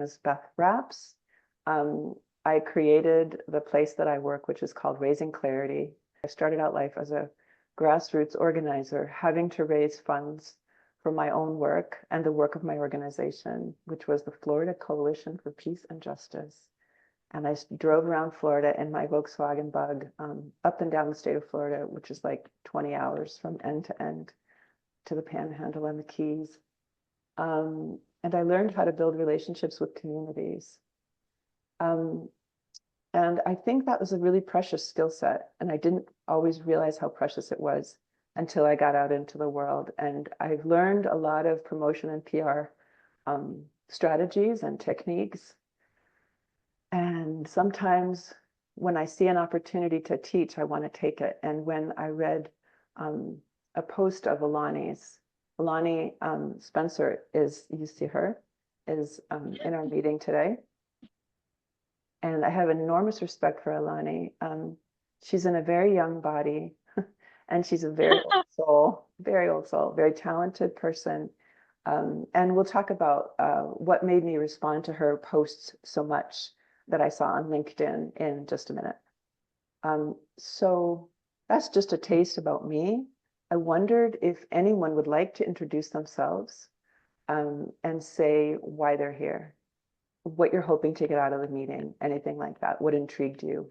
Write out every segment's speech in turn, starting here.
is Beth Raps. I created the place that I work, which is called Raising Clarity. I started out life as a grassroots organizer, having to raise funds for my own work and the work of my organization, which was the Florida Coalition for Peace and Justice. And I drove around Florida in my Volkswagen Bug, up and down the state of Florida, which is like 20 hours from end to end to the Panhandle and the Keys. And I learned how to build relationships with communities. And I think that was a really precious skill set. And I didn't always realize how precious it was until I got out into the world. And I've learned a lot of promotion and PR strategies and techniques. And sometimes when I see an opportunity to teach, I want to take it. And when I read a post of Elani's, Elani Spencer is, you see her, is in our meeting today. And I have enormous respect for Elani. She's in a very young body, and she's a very old soul, very talented person. And we'll talk about what made me respond to her posts so much that I saw on LinkedIn in just a minute. So that's just a taste about me. I wondered if anyone would like to introduce themselves and say why they're here, what you're hoping to get out of the meeting, anything like that, what intrigued you.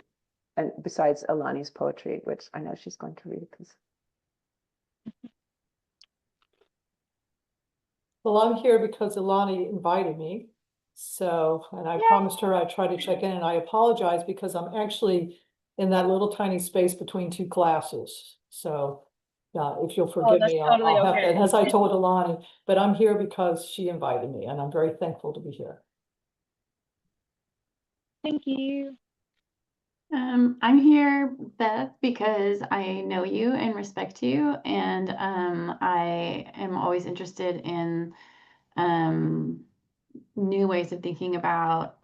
And besides Elani's poetry, which I know she's going to read. Well, I'm here because Elani invited me. So, and I promised her I'd try to check in, and I apologize because I'm actually in that little tiny space between two classes. So if you'll forgive me, totally I'll have okay. to, as I told Elani, but I'm here because she invited me, and I'm very thankful to be here. Thank you. I'm here, Beth, because I know you and respect you, and I am always interested in new ways of thinking about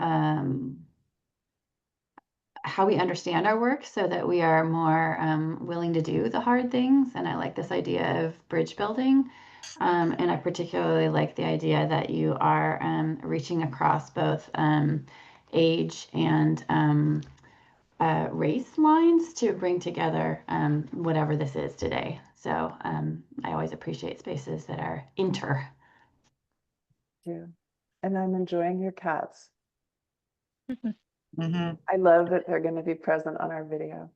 how we understand our work so that we are more willing to do the hard things. And I like this idea of bridge building. And I particularly like the idea that you are reaching across both age and race lines to bring together whatever this is today. So I always appreciate spaces that are inter. Yeah. And I'm enjoying your cats. Mm-hmm. I love that they're going to be present on our video.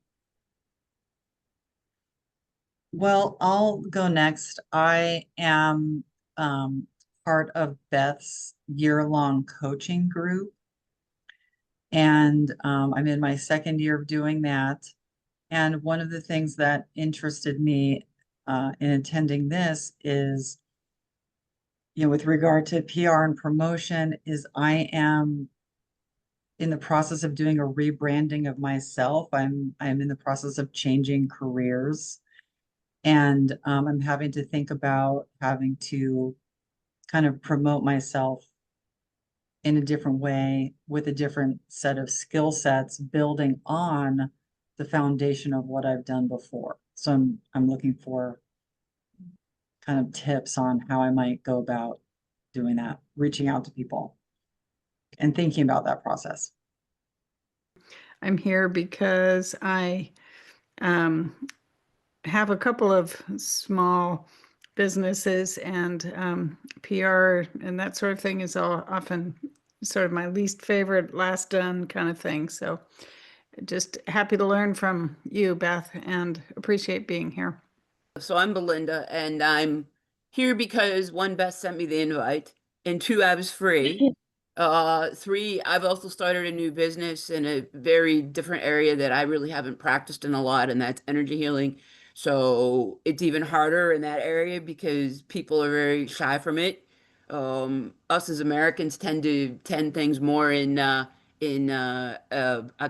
Well, I'll go next. I am part of Beth's year-long coaching group. And I'm in my second year of doing that. And one of the things that interested me in attending this is, with regard to PR and promotion, is I am in the process of doing a rebranding of myself. I'm in the process of changing careers. And I'm having to think about having to kind of promote myself in a different way with a different set of skill sets, building on the foundation of what I've done before. So I'm looking for kind of tips on how I might go about doing that, reaching out to people and thinking about that process. I'm here because I have a couple of small businesses, and PR and that sort of thing is often sort of my least favorite, last done kind of thing. So just happy to learn from you, Beth, and appreciate being here. So I'm Belinda, and I'm here because one, Beth sent me the invite, and two, I was free. Three, I've also started a new business in a very different area that I really haven't practiced in a lot, and that's energy healing. So it's even harder in that area because people are very shy from it. Us as Americans tend to tend things more in I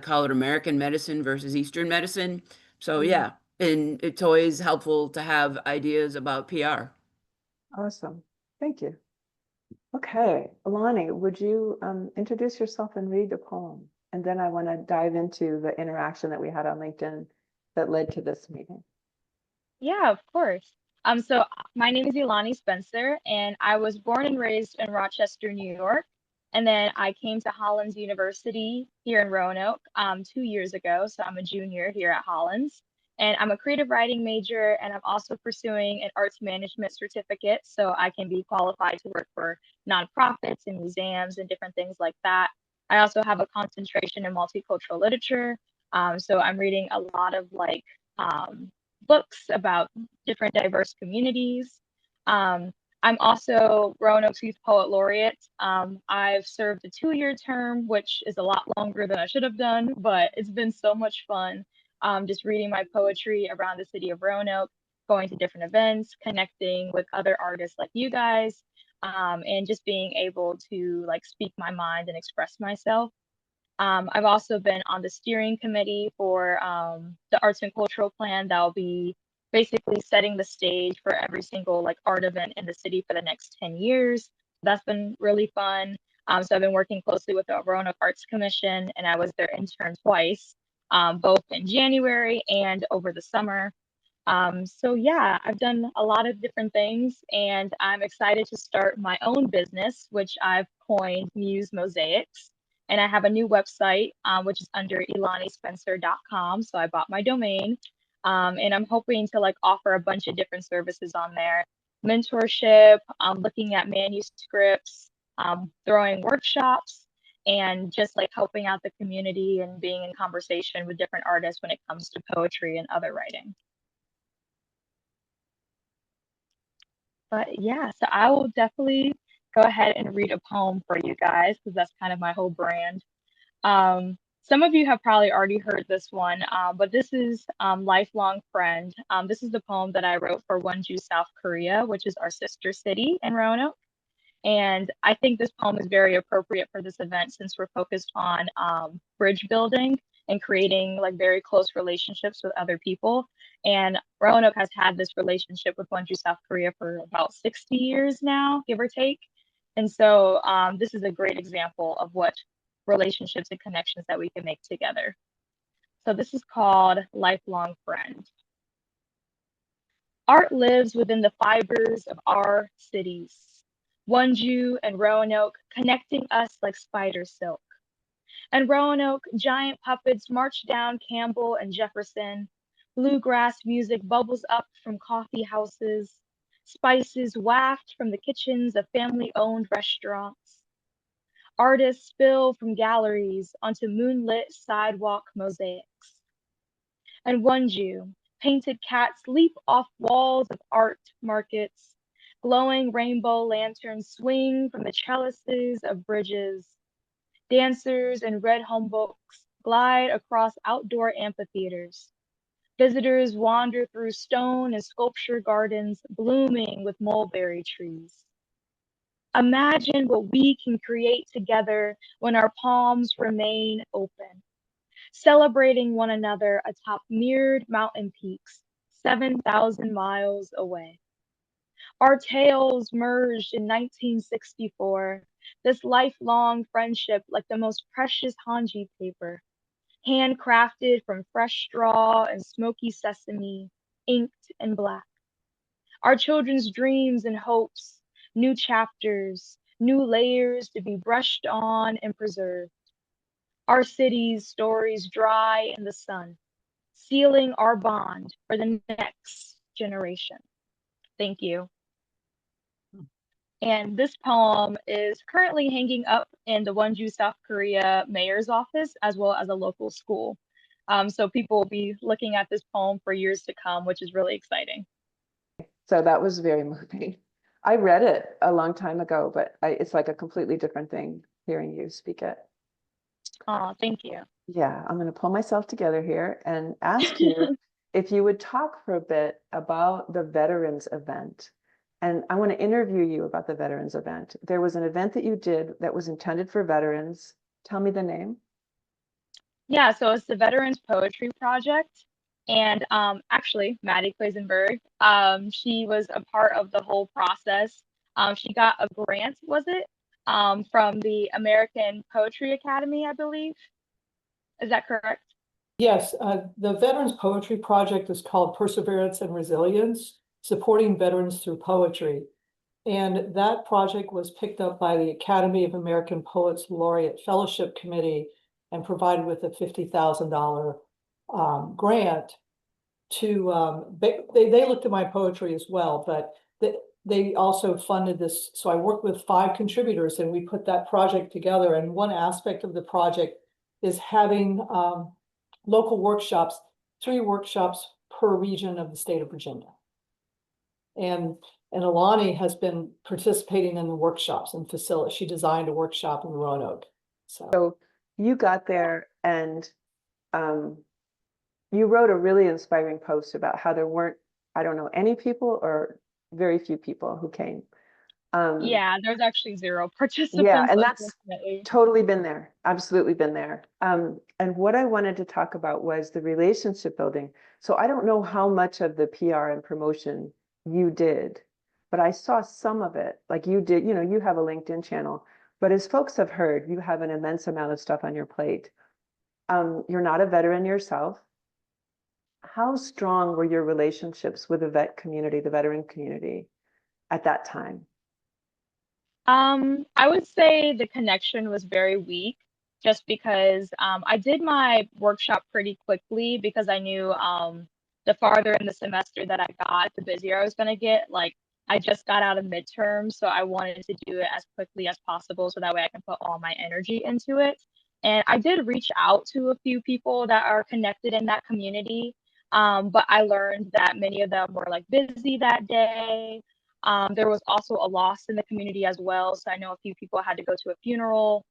call it American medicine versus Eastern medicine. So yeah, and it's always helpful to have ideas about PR. Awesome. Thank you. Okay, Elani, would you introduce yourself and read the poem? And then I want to dive into the interaction that we had on LinkedIn that led to this meeting. Yeah, of course. So my name is Elani Spencer, and I was born and raised in Rochester, New York. And then I came to Hollins University here in Roanoke 2 years ago. So I'm a junior here at Hollins. And I'm a creative writing major, and I'm also pursuing an arts management certificate so I can be qualified to work for nonprofits and museums and different things like that. I also have a concentration in multicultural literature. So I'm reading a lot of books about different diverse communities. I'm also Roanoke's Youth Poet Laureate. I've served a 2-year term, which is a lot longer than I should have done, but it's been so much fun. Just reading my poetry around the city of Roanoke, going to different events, connecting with other artists like you guys, and just being able to speak my mind and express myself. I've also been on the steering committee for the arts and cultural plan that will be basically setting the stage for every single art event in the city for the next 10 years. That's been really fun. So I've been working closely with the Roanoke Arts Commission, and I was their intern twice, both in January and over the summer. So yeah, I've done a lot of different things, and I'm excited to start my own business, which I've coined Muse Mosaics. And I have a new website, which is under elanispencer.com. So I bought my domain, and I'm hoping to offer a bunch of different services on there. Mentorship, looking at manuscripts, throwing workshops, and just helping out the community and being in conversation with different artists when it comes to poetry and other writing. But yeah, so I will definitely go ahead and read a poem for you guys because that's kind of my whole brand. Some of you have probably already heard this one, but this is Lifelong Friend. This is the poem that I wrote for Wonju, South Korea, which is our sister city in Roanoke. And I think this poem is very appropriate for this event since we're focused on bridge building and creating very close relationships with other people. And Roanoke has had this relationship with Wonju, South Korea for about 60 years now, give or take. And so this is a great example of what relationships and connections that we can make together. So this is called Lifelong Friend. Art lives within the fibers of our cities. Wonju and Roanoke connecting us like spider silk. And Roanoke, giant puppets march down Campbell and Jefferson. Bluegrass music bubbles up from coffee houses. Spices waft from the kitchens of family-owned restaurants. Artists spill from galleries onto moonlit sidewalk mosaics. And Wonju, painted cats leap off walls of art markets. Glowing rainbow lanterns swing from the trellises of bridges. Dancers in red homeboks glide across outdoor amphitheaters. Visitors wander through stone and sculpture gardens blooming with mulberry trees. Imagine what we can create together when our palms remain open, celebrating one another atop mirrored mountain peaks 7,000 miles away. Our tales merged in 1964, this lifelong friendship like the most precious Hanji paper, handcrafted from fresh straw and smoky sesame, inked in black. Our children's dreams and hopes, new chapters, new layers to be brushed on and preserved. Our city's stories dry in the sun, sealing our bond for the next generation. Thank you. And this poem is currently hanging up in the Wonju, South Korea mayor's office, as well as a local school. So people will be looking at this poem for years to come, which is really exciting. So that was very moving. I read it a long time ago, but it's like a completely different thing hearing you speak it. Oh, thank you. Yeah, I'm going to pull myself together here and ask you if you would talk for a bit about the Veterans event. And I want to interview you about the Veterans event. There was an event that you did that was intended for veterans. Tell me the name. Yeah, so it's the Veterans Poetry Project. And actually, Mattie Quesenberry, she was a part of the whole process. She got a grant, was it? From the American Poetry Academy, I believe. Is that correct? Yes, the Veterans Poetry Project is called Perseverance and Resilience, supporting veterans through poetry. And that project was picked up by the Academy of American Poets Laureate Fellowship Committee and provided with a $50,000 grant to, they looked at my poetry as well, but they also funded this. So I worked with 5 contributors and we put that project together. And one aspect of the project is having local workshops, 3 workshops per region of the state of Virginia. And Elani has been participating in the workshops and facilitate. She designed a workshop in Roanoke. So you got there and you wrote a really inspiring post about how there weren't, I don't know, any people or very few people who came. Yeah, there's actually 0 participants. Yeah, and that's unfortunately. totally been there, absolutely been there. And what I wanted to talk about was the relationship building. So I don't know how much of the PR and promotion you did, but I saw some of it. Like you did, you know, you have a LinkedIn channel, but as folks have heard, you have an immense amount of stuff on your plate. You're not a veteran yourself. How strong were your relationships with the vet community, the veteran community at that time? I would say the connection was very weak just because I did my workshop pretty quickly because I knew the farther in the semester that I got, the busier I was going to get. Like, I just got out of midterm, so I wanted to do it as quickly as possible so that way I can put all my energy into it. And I did reach out to a few people that are connected in that community, but I learned that many of them were like busy that day. There was also a loss in the community as well. So I know a few people had to go to a funeral.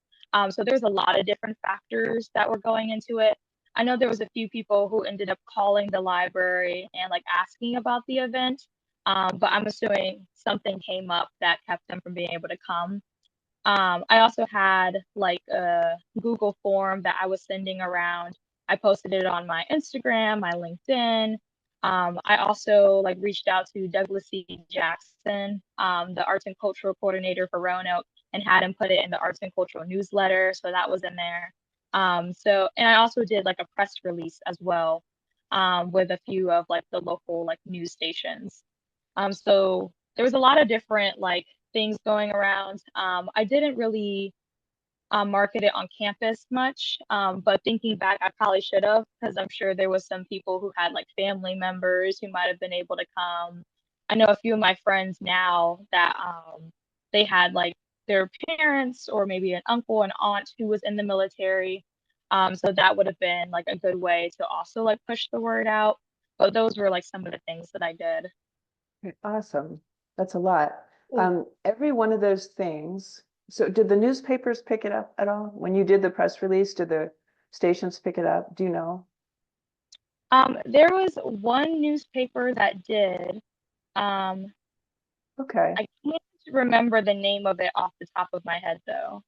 So there's a lot of different factors that were going into it. I know there was a few people who ended up calling the library and like asking about the event. But I'm assuming something came up that kept them from being able to come. I also had like a Google form that I was sending around. I posted it on my Instagram, my LinkedIn. I also like reached out to Douglas C. Jackson, the arts and cultural coordinator for Roanoke, and had him put it in the arts and cultural newsletter. So that was in there. And I also did like a press release as well, with a few of like the local like news stations. So there was a lot of different like things going around. I didn't really market it on campus much, but thinking back, I probably should have because I'm sure there was some people who had like family members who might have been able to come. I know a few of my friends now that they had like their parents or maybe an uncle and aunt who was in the military. So that would have been like a good way to also like push the word out. But those were like some of the things that I did. Awesome. That's a lot. Mm. Every one of those things. So did the newspapers pick it up at all? When you did the press release, did the stations pick it up? Do you know? There was one newspaper that did. Okay, I can't remember the name of it off the top of my head though.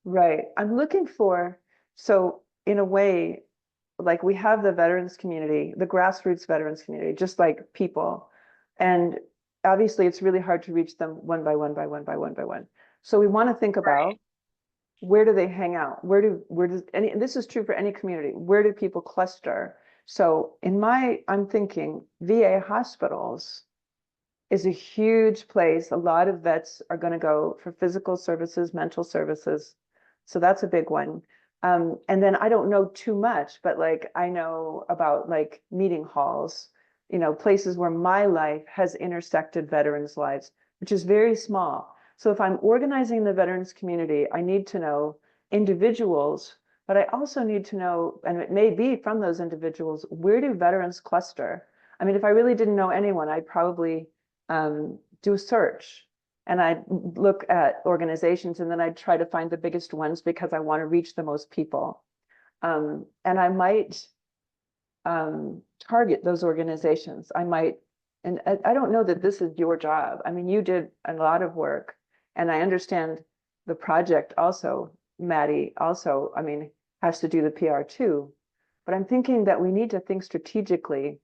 right. I'm looking for, so in a way, like we have the veterans community, the grassroots veterans community, just like people. And obviously it's really hard to reach them one by one by one by one by one. So we want to think about where do they hang out? Where does any, and this is true for any community, where do people cluster? So I'm thinking VA hospitals is a huge place. A lot of vets are going to go for physical services, mental services. So that's a big one. And then I don't know too much, but like I know about like meeting halls, you know, places where my life has intersected veterans' lives, which is very small. So if I'm organizing the veterans community, I need to know individuals, but I also need to know, and it may be from those individuals, where do veterans cluster? I mean, if I really didn't know anyone, I'd probably do a search and I'd look at organizations and then I'd try to find the biggest ones because I want to reach the most people. And I might target those organizations. I might, and I don't know that this is your job. I mean, you did a lot of work and I understand the project also, Mattie also, I mean, has to do the PR too. But I'm thinking that we need to think strategically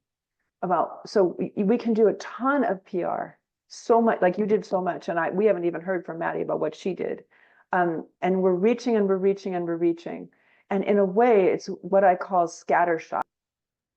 about, so we can do a ton of PR, so much, like you did so much, and we haven't even heard from Mattie about what she did. And we're reaching and we're reaching and we're reaching. And in a way, it's what I call scattershot.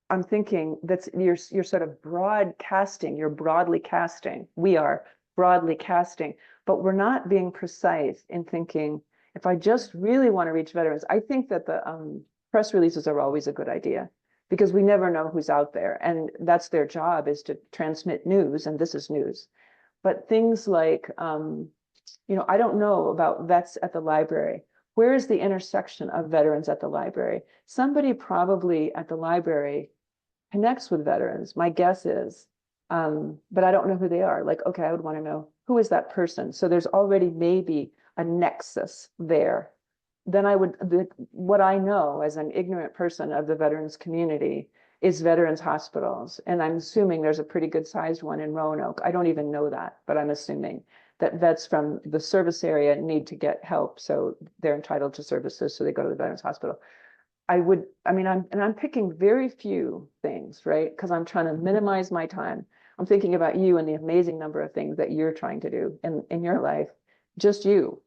I'm thinking that's you're sort of broadcasting, you're broadly casting. We are broadly casting, but we're not being precise in thinking, if I just really want to reach veterans, I think that the press releases are always a good idea because we never know who's out there. And that's their job, is to transmit news, and this is news. But things like, I don't know about vets at the library. Where is the intersection of veterans at the library? Somebody probably at the library connects with veterans, my guess is, but I don't know who they are. Like, okay, I would want to know, who is that person? So there's already maybe a nexus there. Then what I know as an ignorant person of the veterans community is veterans hospitals. And I'm assuming there's a pretty good sized one in Roanoke. I don't even know that, but I'm assuming that vets from the service area need to get help. So they're entitled to services. So they go to the veterans hospital. I'm picking very few things, right? Because I'm trying to minimize my time. I'm thinking about you and the amazing number of things that you're trying to do in your life, just you.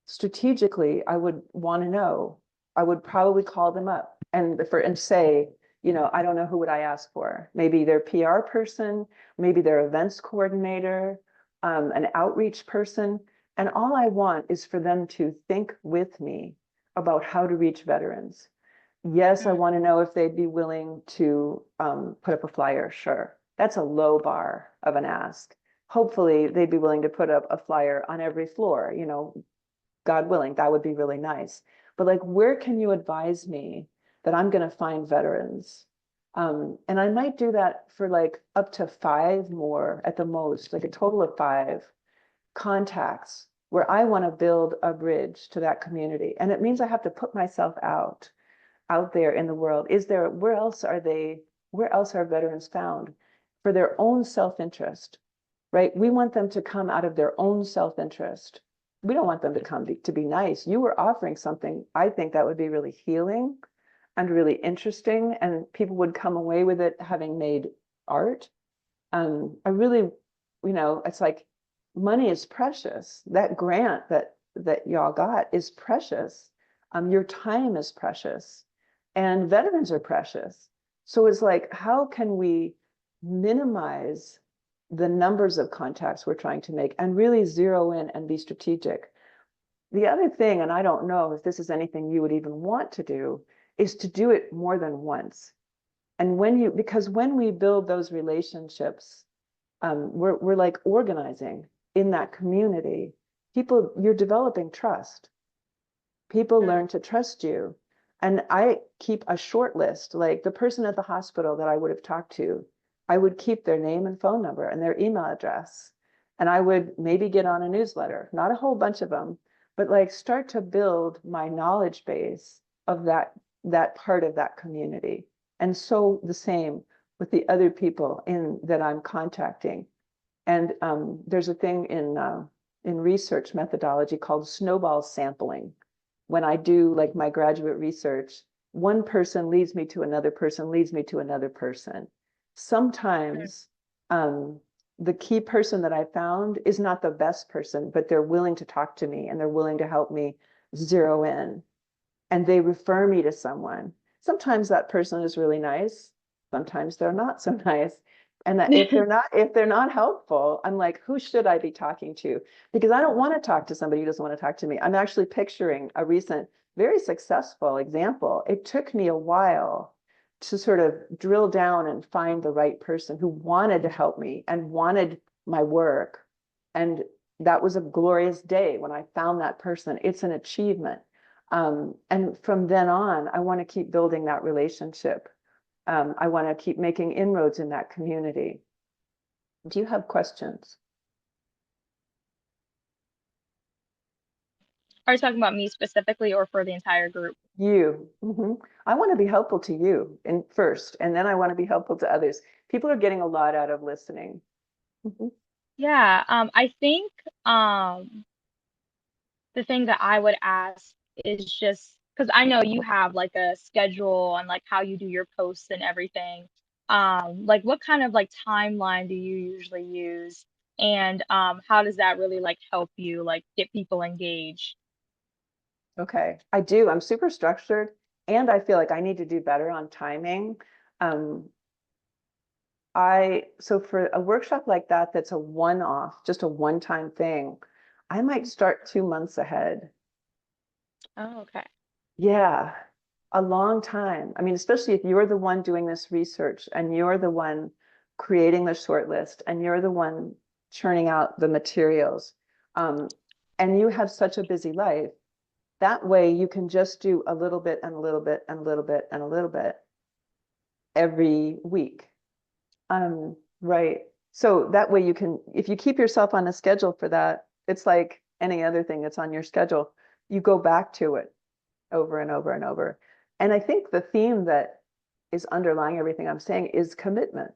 Strategically, I would want to know, I would probably call them up and say, I don't know, who would I ask for? Maybe their PR person, maybe their events coordinator, an outreach person. And all I want is for them to think with me about how to reach veterans. Yes, I want to know if they'd be willing to put up a flyer. Sure. That's a low bar of an ask. Hopefully they'd be willing to put up a flyer on every floor, God willing, that would be really nice. But like, where can you advise me that I'm going to find veterans? And I might do that for like up to 5 more at the most, like a total of 5 contacts where I want to build a bridge to that community. And it means I have to put myself out there in the world. Where else are veterans found for their own self-interest, right? We want them to come out of their own self-interest. We don't want them to come to be nice. You were offering something, I think, that would be really healing and really interesting, and people would come away with it having made art. I really, it's like, money is precious. That grant that y'all got is precious. Your time is precious, and veterans are precious. So it's like, how can we minimize the numbers of contacts we're trying to make and really zero in and be strategic? The other thing, and I don't know if this is anything you would even want to do, is to do it more than once. And because when we build those relationships, we're like organizing in that community. You're developing trust. People learn to trust you. And I keep a short list, like the person at the hospital that I would have talked to, I would keep their name and phone number and their email address. And I would maybe get on a newsletter, not a whole bunch of them, but like start to build my knowledge base of that part of that community. And so the same with the other people that I'm contacting. And there's a thing in research methodology called snowball sampling. When I do like my graduate research, one person leads me to another person, leads me to another person. Sometimes the key person that I found is not the best person, but they're willing to talk to me and they're willing to help me zero in. And they refer me to someone. Sometimes that person is really nice. Sometimes they're not so nice. And that if they're not helpful, I'm like, who should I be talking to? Because I don't want to talk to somebody who doesn't want to talk to me. I'm actually picturing a recent, very successful example. It took me a while to sort of drill down and find the right person who wanted to help me and wanted my work. And that was a glorious day when I found that person. It's an achievement. And from then on, I want to keep building that relationship. I want to keep making inroads in that community. Do you have questions? Are you talking about me specifically or for the entire group? You. I want to be helpful to you first, and then I want to be helpful to others. People are getting a lot out of listening. Yeah, I think the thing that I would ask is just because I know you have like a schedule on like how you do your posts and everything. Like what kind of like timeline do you usually use? And how does that really like help you like get people engaged? Okay, I do. I'm super structured, and I feel like I need to do better on timing. So for a workshop like that, that's a one-off, just a one-time thing, I might start 2 months ahead. Oh, okay. Yeah, a long time. I mean, especially if you're the one doing this research and you're the one creating the short list and you're the one churning out the materials, and you have such a busy life, that way you can just do a little bit and a little bit and a little bit and a little bit every week. Right. So that way you can, if you keep yourself on a schedule for that, it's like any other thing that's on your schedule. You go back to it over and over and over. And I think the theme that is underlying everything I'm saying is commitment.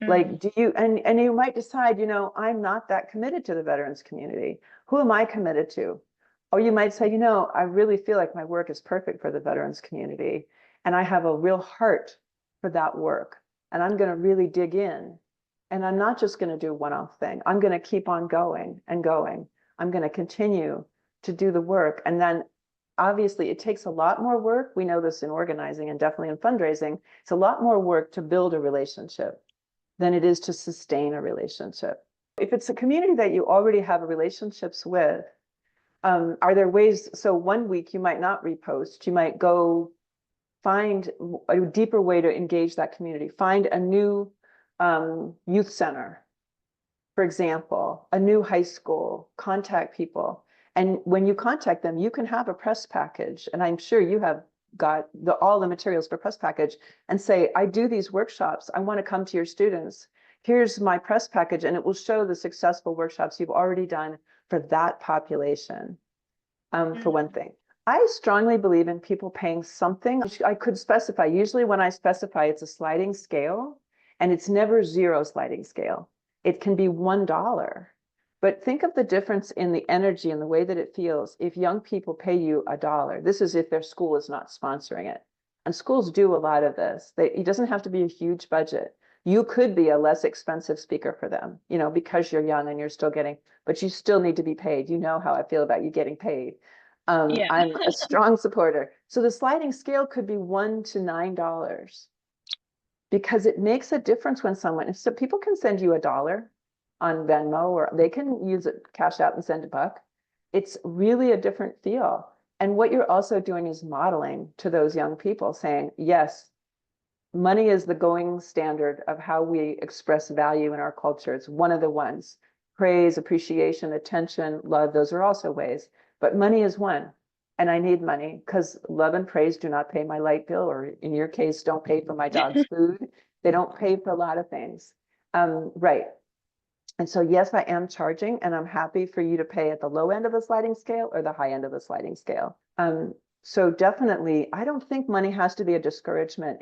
Like, do you, and you might decide, I'm not that committed to the veterans community. Who am I committed to? Or you might say, I really feel like my work is perfect for the veterans community. And I have a real heart for that work. And I'm going to really dig in. And I'm not just going to do a one-off thing. I'm going to keep on going and going. I'm going to continue to do the work. And then obviously it takes a lot more work. We know this in organizing and definitely in fundraising. It's a lot more work to build a relationship than it is to sustain a relationship. If it's a community that you already have relationships with, are there ways, so 1 week you might not repost, you might go find a deeper way to engage that community, find a new youth center, for example, a new high school, contact people. And when you contact them, you can have a press package. And I'm sure you have got all the materials for press package and say, I do these workshops. I want to come to your students. Here's my press package. And it will show the successful workshops you've already done for that population, for one thing. I strongly believe in people paying something. I could specify, usually when I specify, it's a sliding scale and it's never zero sliding scale. It can be $1. But think of the difference in the energy and the way that it feels if young people pay you $1. This is if their school is not sponsoring it. And schools do a lot of this. It doesn't have to be a huge budget. You could be a less expensive speaker for them, because you're young and you're still but you still need to be paid. You know how I feel about you getting paid. Yeah. I'm a strong supporter. So the sliding scale could be $1 to $9 because it makes a difference when so people can send you $1 on Venmo, or they can use it, cash out and send a buck. It's really a different feel. And what you're also doing is modeling to those young people saying, yes, money is the going standard of how we express value in our culture. It's one of the ones. Praise, appreciation, attention, love, those are also ways. But money is one. And I need money because love and praise do not pay my light bill, or in your case, don't pay for my dog's food. They don't pay for a lot of things. Right. And so, yes, I am charging, and I'm happy for you to pay at the low end of the sliding scale or the high end of the sliding scale. So definitely, I don't think money has to be a discouragement.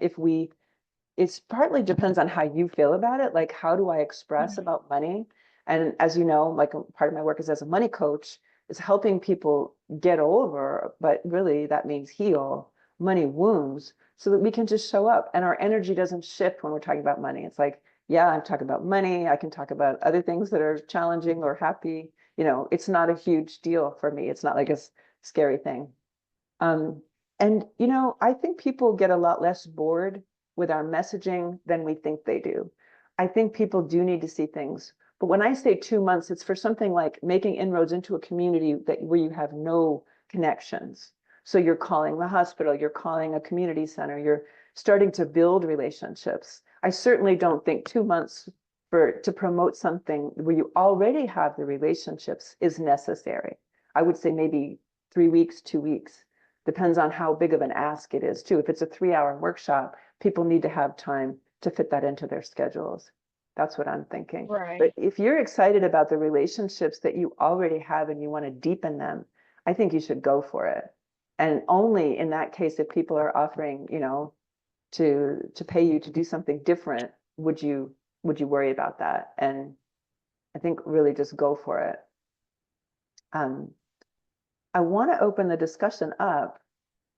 It's partly depends on how you feel about it. Like, how do I express about money? And as you know, like part of my work is as a money coach, is helping people get over, but really that means heal money wounds so that we can just show up and our energy doesn't shift when we're talking about money. It's like, yeah, I'm talking about money. I can talk about other things that are challenging or happy. It's not a huge deal for me. It's not like a scary thing. And, I think people get a lot less bored with our messaging than we think they do. I think people do need to see things. But when I say 2 months, it's for something like making inroads into a community where you have no connections. So you're calling the hospital, you're calling a community center, you're starting to build relationships. I certainly don't think 2 months to promote something where you already have the relationships is necessary. I would say maybe 3 weeks, 2 weeks. Depends on how big of an ask it is too. If it's a 3-hour workshop, people need to have time to fit that into their schedules. That's what I'm thinking. Right. But if you're excited about the relationships that you already have and you want to deepen them, I think you should go for it. And only in that case, if people are offering, to pay you to do something different, would you worry about that? And I think really just go for it. I want to open the discussion up,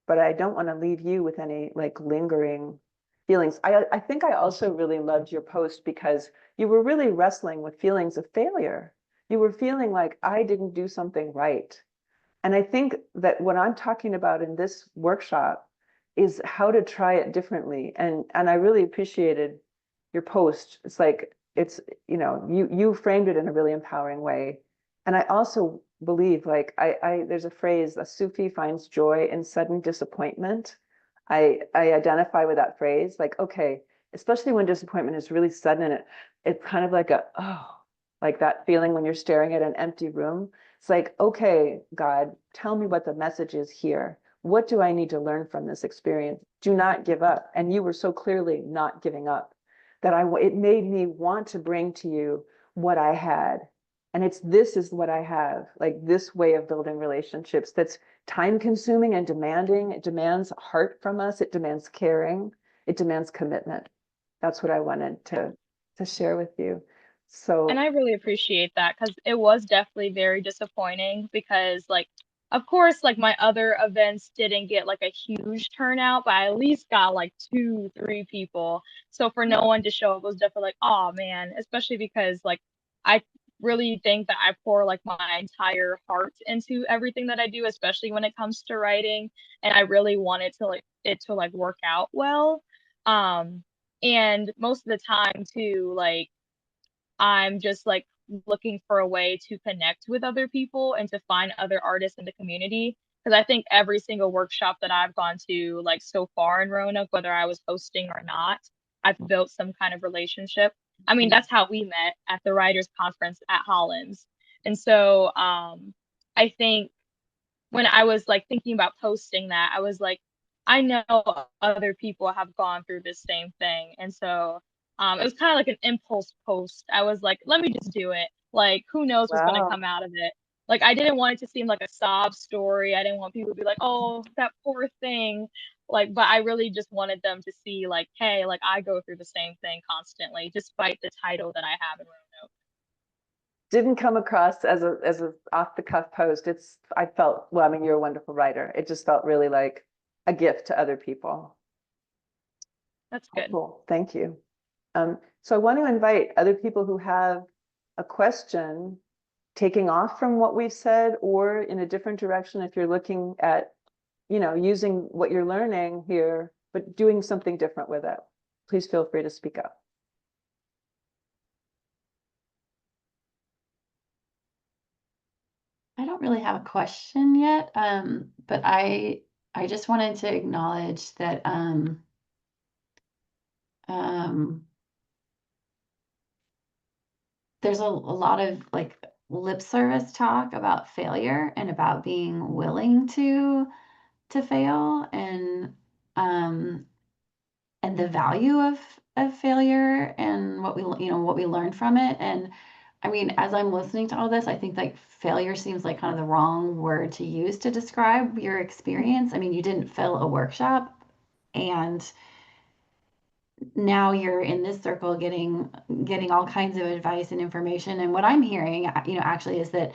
but I don't want to leave you with any like lingering feelings. I think I also really loved your post because you were really wrestling with feelings of failure. You were feeling like I didn't do something right. And I think that what I'm talking about in this workshop is how to try it differently. And I really appreciated your post. It's like, it's, you know, you framed it in a really empowering way. And I also believe, like, there's a phrase, a Sufi finds joy in sudden disappointment. I identify with that phrase, like, okay, especially when disappointment is really sudden and it's kind of like like that feeling when you're staring at an empty room. It's like, okay, God, tell me what the message is here. What do I need to learn from this experience? Do not give up. And you were so clearly not giving up that it made me want to bring to you what I had. And this is what I have, like this way of building relationships that's time consuming and demanding. It demands heart from us. It demands caring. It demands commitment. That's what I wanted to share with you. So, And I really appreciate that because it was definitely very disappointing because, like, of course, like my other events didn't get like a huge turnout, but I at least got like 2, 3 people. So for no one to show up was definitely like, oh man, especially because like I really think that I pour like my entire heart into everything that I do, especially when it comes to writing. And I really wanted to like work out well. And most of the time too, like I'm just like looking for a way to connect with other people and to find other artists in the community. Because I think every single workshop that I've gone to, like so far in Roanoke, whether I was hosting or not, I've built some kind of relationship. I mean, that's how we met at the writers conference at Hollins. And so I think when I was like thinking about posting that, I was like, I know other people have gone through this same thing. And so it was kind of like an impulse post. I was like, let me just do it. Like, who knows what's going to wow. come out of it? Like, I didn't want it to seem like a sob story. I didn't want people to be like, oh, that poor thing. Like, but I really just wanted them to see, like, hey, like, I go through the same thing constantly, despite the title that I have in Roanoke. Didn't come across as a off the cuff post. I felt, well, I mean, you're a wonderful writer. It just felt really like a gift to other people. That's good. Cool. Thank you. So I want to invite other people who have a question, taking off from what we've said or in a different direction. If you're looking at, you know, using what you're learning here, but doing something different with it, please feel free to speak up. I don't really have a question yet, but I just wanted to acknowledge that there's a lot of like lip service talk about failure and about being willing to fail and the value of failure and what we what we learn from it. And I mean, as I'm listening to all this, I think like failure seems like kind of the wrong word to use to describe your experience. I mean, you didn't fill a workshop, and now you're in this circle getting all kinds of advice and information. And what I'm hearing, actually is that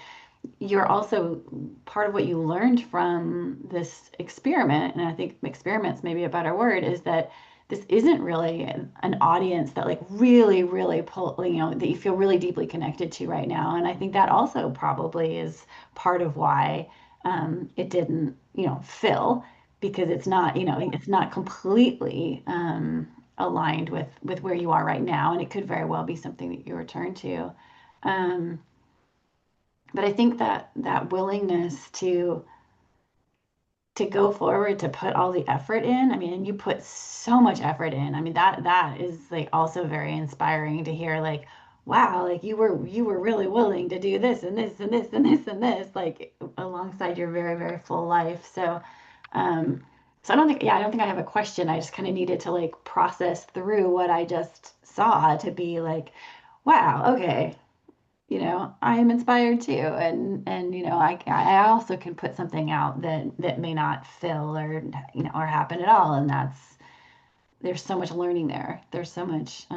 you're also part of what you learned from this experiment, and I think experiment's maybe a better word, is that this isn't really an audience that like really, really pull, that you feel really deeply connected to right now. And I think that also probably is part of why it didn't, fill, because it's not, it's not completely aligned with where you are right now, and it could very well be something that you return to. But I think that willingness to go forward, to put all the effort in. I mean, and you put so much effort in. I mean, that is like also very inspiring to hear, like, wow, like you were really willing to do this and this and this and this and this, like alongside your very, very full life. So I don't think I have a question. I just kind of needed to like process through what I just saw to be like, wow, okay, I am inspired too. And I also can put something out that may not fill or, or happen at all. And there's so much learning there. There's so much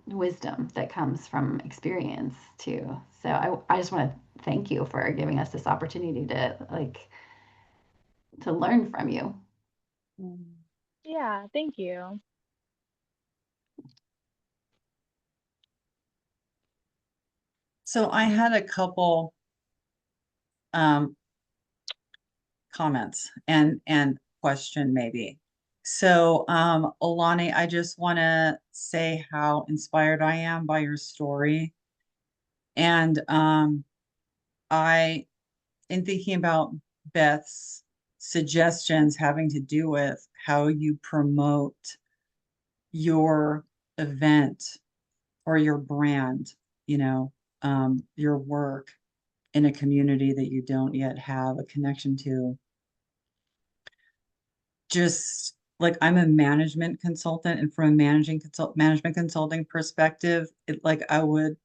wisdom that comes from experience too. So I just want to thank you for giving us this opportunity to learn from you. Yeah, thank you. So I had a couple comments and question maybe. So, Elani, I just want to say how inspired I am by your story. And I, in thinking about Beth's suggestions having to do with how you promote your event or your brand, your work in a community that you don't yet have a connection to. Just like I'm a management consultant, and from a management consulting perspective, I would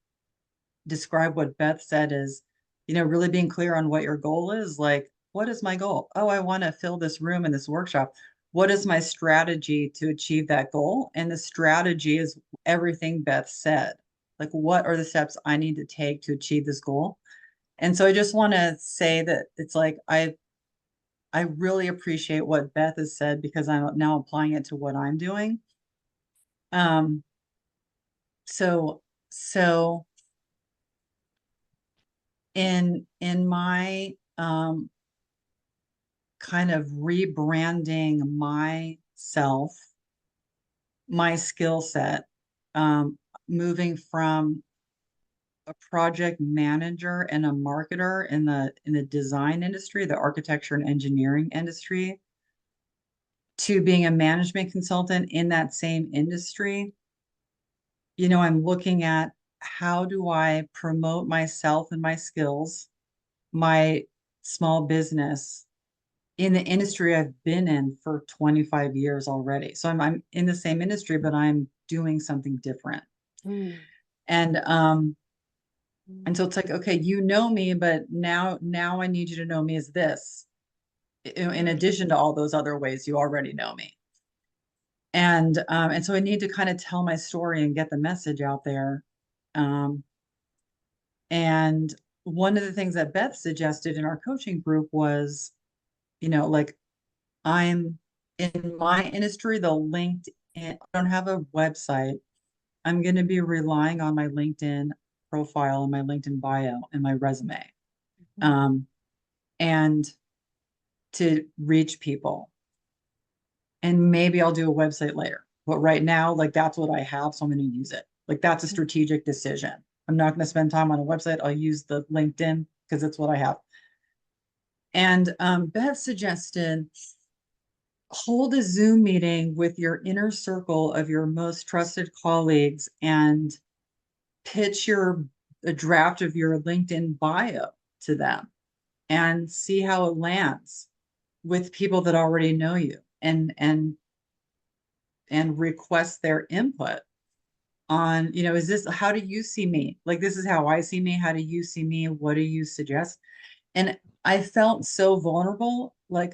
describe what Beth said as, really being clear on what your goal is. Like, what is my goal? Oh, I want to fill this room in this workshop. What is my strategy to achieve that goal? And the strategy is everything Beth said. Like, what are the steps I need to take to achieve this goal? And so I just want to say that it's like I really appreciate what Beth has said, because I'm now applying it to what I'm doing. So in my kind of rebranding myself, my skill set, moving from a project manager and a marketer in the design industry, the architecture and engineering industry, to being a management consultant in that same industry. I'm looking at, how do I promote myself and my skills, my small business, in the industry I've been in for 25 years already. So I'm in the same industry, but I'm doing something different. And so it's like, okay, me, but now I need you to know me as this, in addition to all those other ways you already know me. And so I need to kind of tell my story and get the message out there. And one of the things that Beth suggested in our coaching group was, I'm in my industry, the LinkedIn, I don't have a website. I'm going to be relying on my LinkedIn profile and my LinkedIn bio and my resume, and to reach people. And maybe I'll do a website later. But right now, that's what I have. So I'm going to use it. That's a strategic decision. I'm not going to spend time on a website. I'll use the LinkedIn because it's what I have. And Beth suggested, hold a Zoom meeting with your inner circle of your most trusted colleagues and pitch a draft of your LinkedIn bio to them, and see how it lands with people that already know you, and request their input on, how do you see me? This is how I see me. How do you see me? What do you suggest? And I felt so vulnerable. I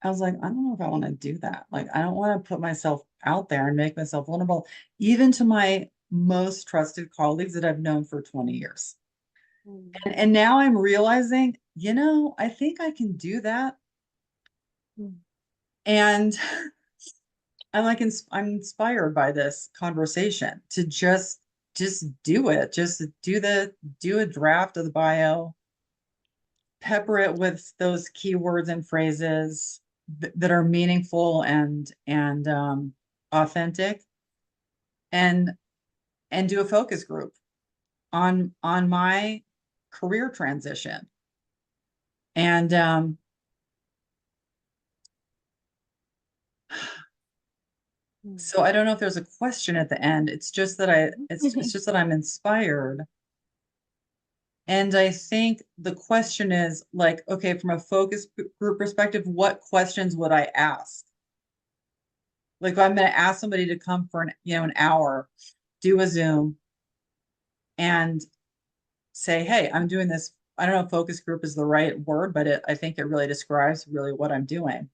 was like, I don't know if I want to do that. I don't want to put myself out there and make myself vulnerable, even to my most trusted colleagues that I've known for 20 years. And now I'm realizing, I think I can do that. And I'm inspired by this conversation to just do it. Just do a draft of the bio, pepper it with those keywords and phrases that are meaningful and authentic, and do a focus group on my career transition. And so I don't know if there's a question at the end. It's just that it's just that I'm inspired. And I think the question is, okay, from a focus group perspective, what questions would I ask? If I'm going to ask somebody to come for an hour, do a Zoom, and say, hey, I'm doing this. I don't know if focus group is the right word, but I think it really describes really what I'm doing.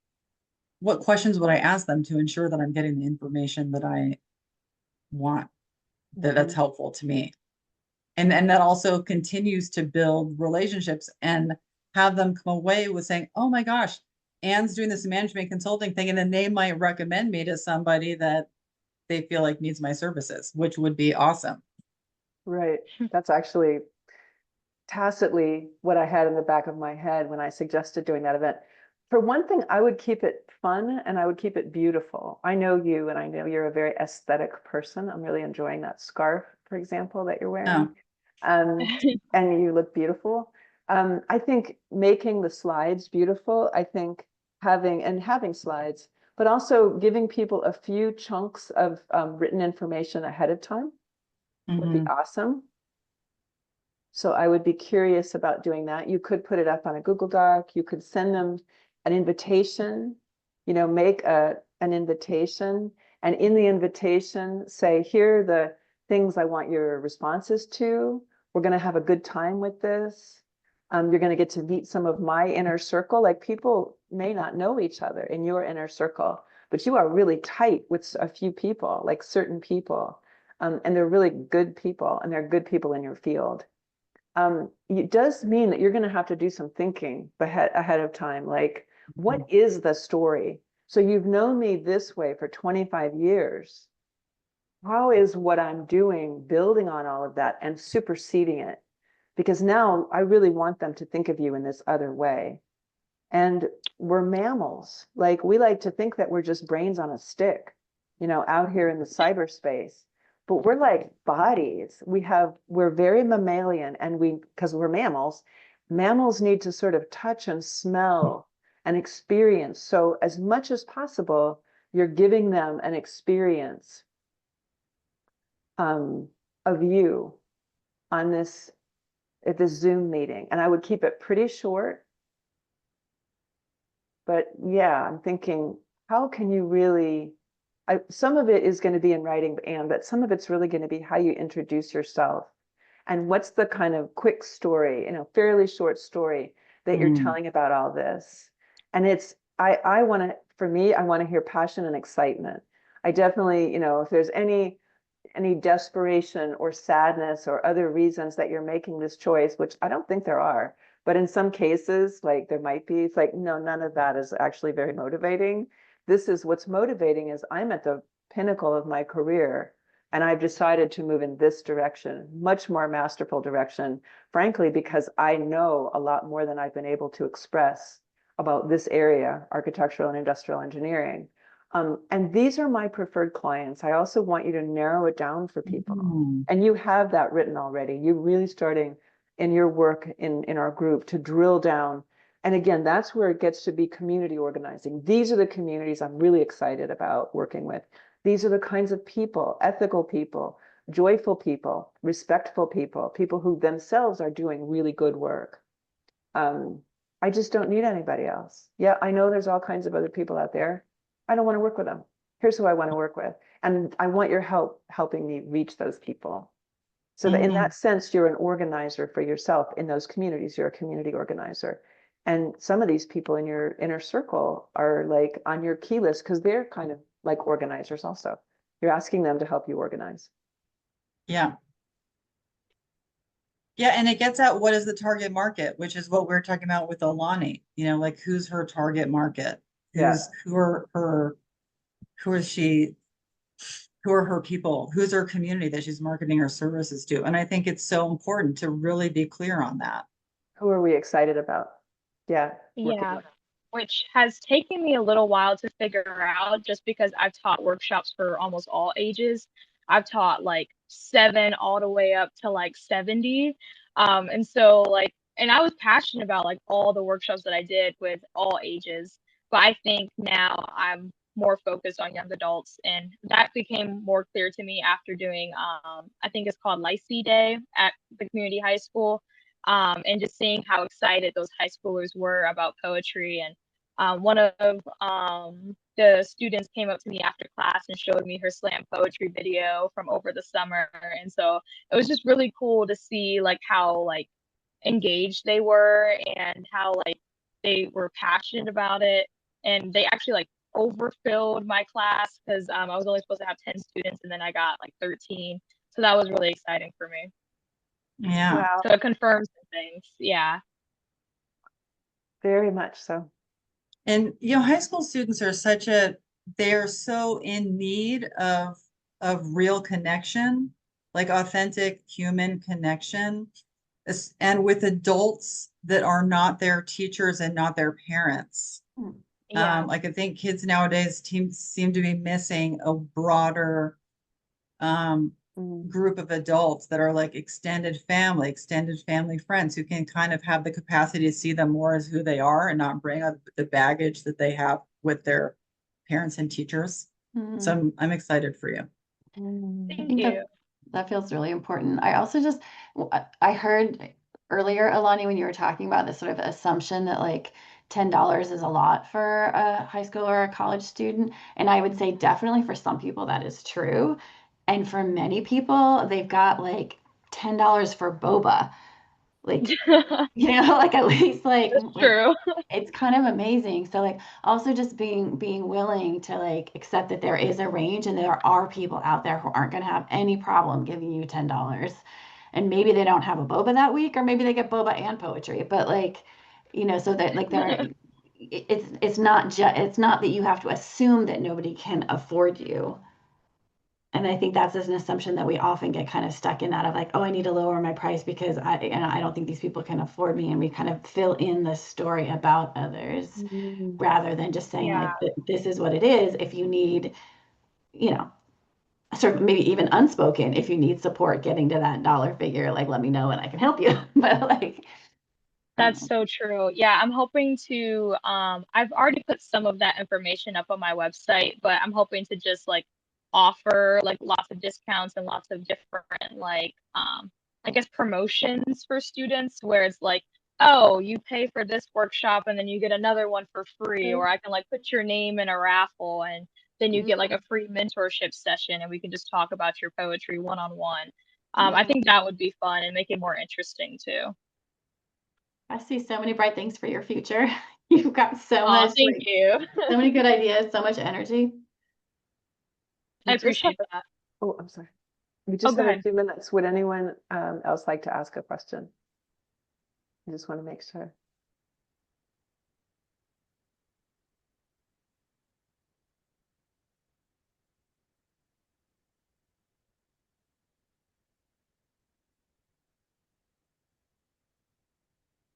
What questions would I ask them to ensure that I'm getting the information that I want, that's helpful to me? And that also continues to build relationships and have them come away with saying, oh my gosh, Anne's doing this management consulting thing, and then they might recommend me to somebody that they feel like needs my services, which would be awesome. Right. That's actually tacitly what I had in the back of my head when I suggested doing that event. For one thing, I would keep it fun and I would keep it beautiful. I know you and I know you're a very aesthetic person. I'm really enjoying that scarf, for example, that you're wearing. And you look beautiful. I think making the slides beautiful, I think having slides, but also giving people a few chunks of written information ahead of time would be awesome. So I would be curious about doing that. You could put it up on a Google Doc. You could send them an invitation, make an invitation, and in the invitation say, here are the things I want your responses to. We're going to have a good time with this. You're going to get to meet some of my inner circle. Like, people may not know each other in your inner circle, but you are really tight with a few people, like certain people. And they're really good people, and they're good people in your field. It does mean that you're going to have to do some thinking ahead of time. Like, what is the story? So you've known me this way for 25 years. How is what I'm doing building on all of that and superseding it? Because now I really want them to think of you in this other way. And we're mammals. Like, we like to think that we're just brains on a stick, out here in the cyberspace. But we're like bodies. We're very mammalian, and because we're mammals need to sort of touch and smell and experience. So as much as possible, you're giving them an experience of you on at this Zoom meeting. And I would keep it pretty short. But yeah, I'm thinking, how can you really, some of it is going to be in writing, but some of it's really going to be how you introduce yourself. And what's the kind of quick story, fairly short story that you're telling about all this. And I want to, for me, I want to hear passion and excitement. I definitely, if there's any desperation or sadness or other reasons that you're making this choice, which I don't think there are, but in some cases, like there might be, it's like, no, none of that is actually very motivating. This is what's motivating is I'm at the pinnacle of my career and I've decided to move in this direction, much more masterful direction, frankly, because I know a lot more than I've been able to express about this area, architectural and industrial engineering. And these are my preferred clients. I also want you to narrow it down for people. And you have that written already. You're really starting in your work in our group to drill down. And again, that's where it gets to be community organizing. These are the communities I'm really excited about working with. These are the kinds of people, ethical people, joyful people, respectful people, people who themselves are doing really good work. I just don't need anybody else. Yeah, I know there's all kinds of other people out there. I don't want to work with them. Here's who I want to work with. And I want your help helping me reach those people. So that in that sense, you're an organizer for yourself in those communities. You're a community organizer. And some of these people in your inner circle are like on your key list because they're kind of like organizers also. You're asking them to help you organize. Yeah. Yeah, and it gets at what is the target market, which is what we're talking about with Elani. Like, who's her target market? Who is she? Who are her people? Who's her community that she's marketing her services to? And I think it's so important to really be clear on that. Who are we excited about? Yeah. Yeah, which has taken me a little while to figure out just because I've taught workshops for almost all ages. I've taught like 7 all the way up to like 70. And so and I was passionate about like all the workshops that I did with all ages. But I think now I'm more focused on young adults, and that became more clear to me after doing I think it's called Lycée Day at the community high school. And just seeing how excited those high schoolers were about poetry. And one of the students came up to me after class and showed me her slam poetry video from over the summer. And so it was just really cool to see like how like engaged they were and how like they were passionate about it. And they actually like overfilled my class because I was only supposed to have 10 students and then I got like 13. So that was really exciting for me. Yeah. Wow. So it confirms some things. Yeah. Very much so. And high school students are they're so in need of real connection, like authentic human connection, and with adults that are not their teachers and not their parents. Yeah. Like I think kids nowadays seem to be missing a broader group of adults that are like extended family friends who can kind of have the capacity to see them more as who they are and not bring up the baggage that they have with their parents and teachers. So I'm excited for you. I Thank think you. that feels really important. I also just, I heard earlier, Elani, when you were talking about this sort of assumption that like $10 is a lot for a high school or a college student. And I would say definitely for some people that is true. And for many people, they've got like $10 for boba. Like, you know, like at least like True. it's kind of amazing. So like also just being willing to like accept that there is a range and there are people out there who aren't going to have any problem giving you $10. And maybe they don't have a boba that week, or maybe they get boba and poetry, but like, you know, so that like they're it's not that you have to assume that nobody can afford you. And I think that's an assumption that we often get kind of stuck in, that of like, oh, I need to lower my price because I don't think these people can afford me. And we kind of fill in the story about others rather than just saying Yeah. like, this is what it is. If you need, you know, sort of maybe even unspoken, if you need support getting to that dollar figure, like, let me know and I can help you. But like, That's so true. Yeah, I'm hoping to I've already put some of that information up on my website, but I'm hoping to just like offer like lots of discounts and lots of different like I guess promotions for students where it's like, oh, you pay for this workshop and then you get another one for free, or I can like put your name in a raffle and then you get like a free mentorship session and we can just talk about your poetry one-on-one. I think that would be fun and make it more interesting too. I see so many bright things for your future. You've got so Oh, much, thank like, you. so many good ideas, so much energy. I We just have, appreciate that. oh, I'm sorry. We Oh, just go have a ahead. few minutes. Would anyone else like to ask a question? I just want to make sure.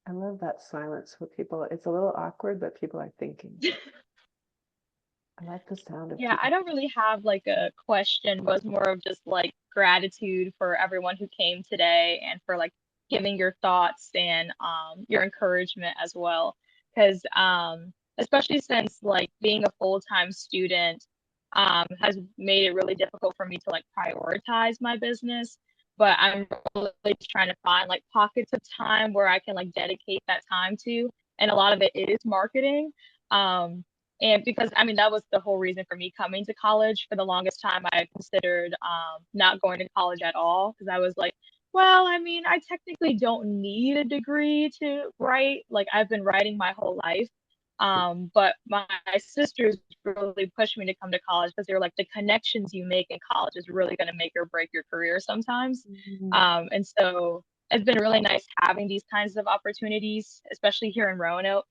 I love that silence with people. It's a little awkward, but people are thinking. I like the sound of Yeah, people. I don't really have like a question, but it's more of just like gratitude for everyone who came today and for like giving your thoughts and your encouragement as well. Because especially since like being a full-time student has made it really difficult for me to like prioritize my business. But I'm really trying to find like pockets of time where I can like dedicate that time to. And a lot of it is marketing. And because I mean, that was the whole reason for me coming to college. For the longest time, I considered not going to college at all because I was like, well, I mean, I technically don't need a degree to write. Like, I've been writing my whole life. But my sisters really pushed me to come to college because they were like, the connections you make in college is really going to make or break your career sometimes. And so it's been really nice having these kinds of opportunities, especially here in Roanoke.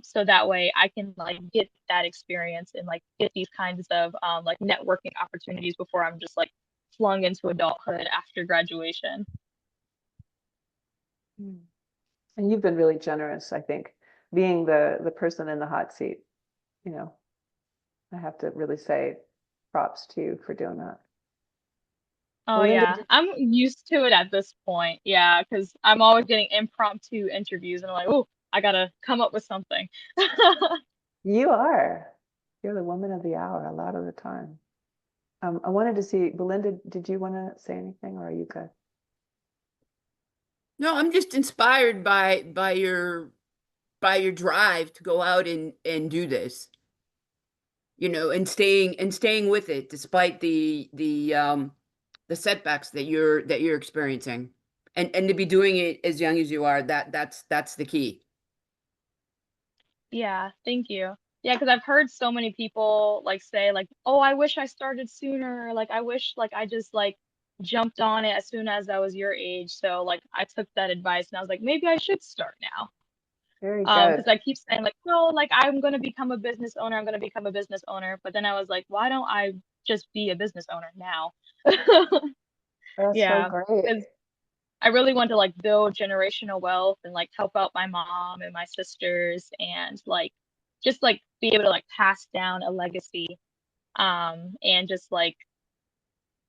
So that way I can like get that experience and like get these kinds of like networking opportunities before I'm just like flung into adulthood after graduation. And you've been really generous, I think, being the person in the hot seat. You know, I have to really say props to you for doing that. Oh Belinda, yeah, I'm used to it at this point. Yeah, because I'm always getting impromptu interviews and I'm like, oh, I gotta come up with something. you are. You're the woman of the hour a lot of the time. I wanted to see, Belinda, did you want to say anything or are you good? No, I'm just inspired by your drive to go out and do this. You know, and staying with it despite the setbacks that you're experiencing. And to be doing it as young as you are, that's the key. Yeah, thank you. Yeah, because I've heard so many people like say like, "Oh, I wish I started sooner." Like I wish like I just like jumped on it as soon as I was your age. So like I took that advice and I was like, maybe I should start now. Very good. Because I keep saying like, "No, like I'm gonna become a business owner. I'm gonna become a business owner." But then I was like, why don't I just be a business owner now? That's so Yeah, great. because I really want to like build generational wealth and like help out my mom and my sisters and like just like be able to like pass down a legacy and just like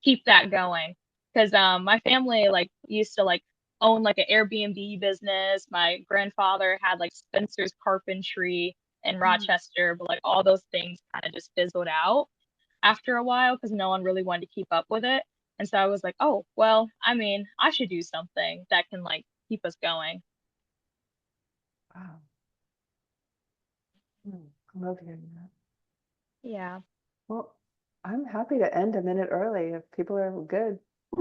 keep that going. Because my family like used to like own like an Airbnb business. My grandfather had like Spencer's carpentry in Rochester, but like all those things kind of just fizzled out after a while because no one really wanted to keep up with it. And so I was like, oh, well, I mean, I should do something that can like keep us going. Wow. I love hearing that. Yeah. Well, I'm happy to end a minute early if people are good.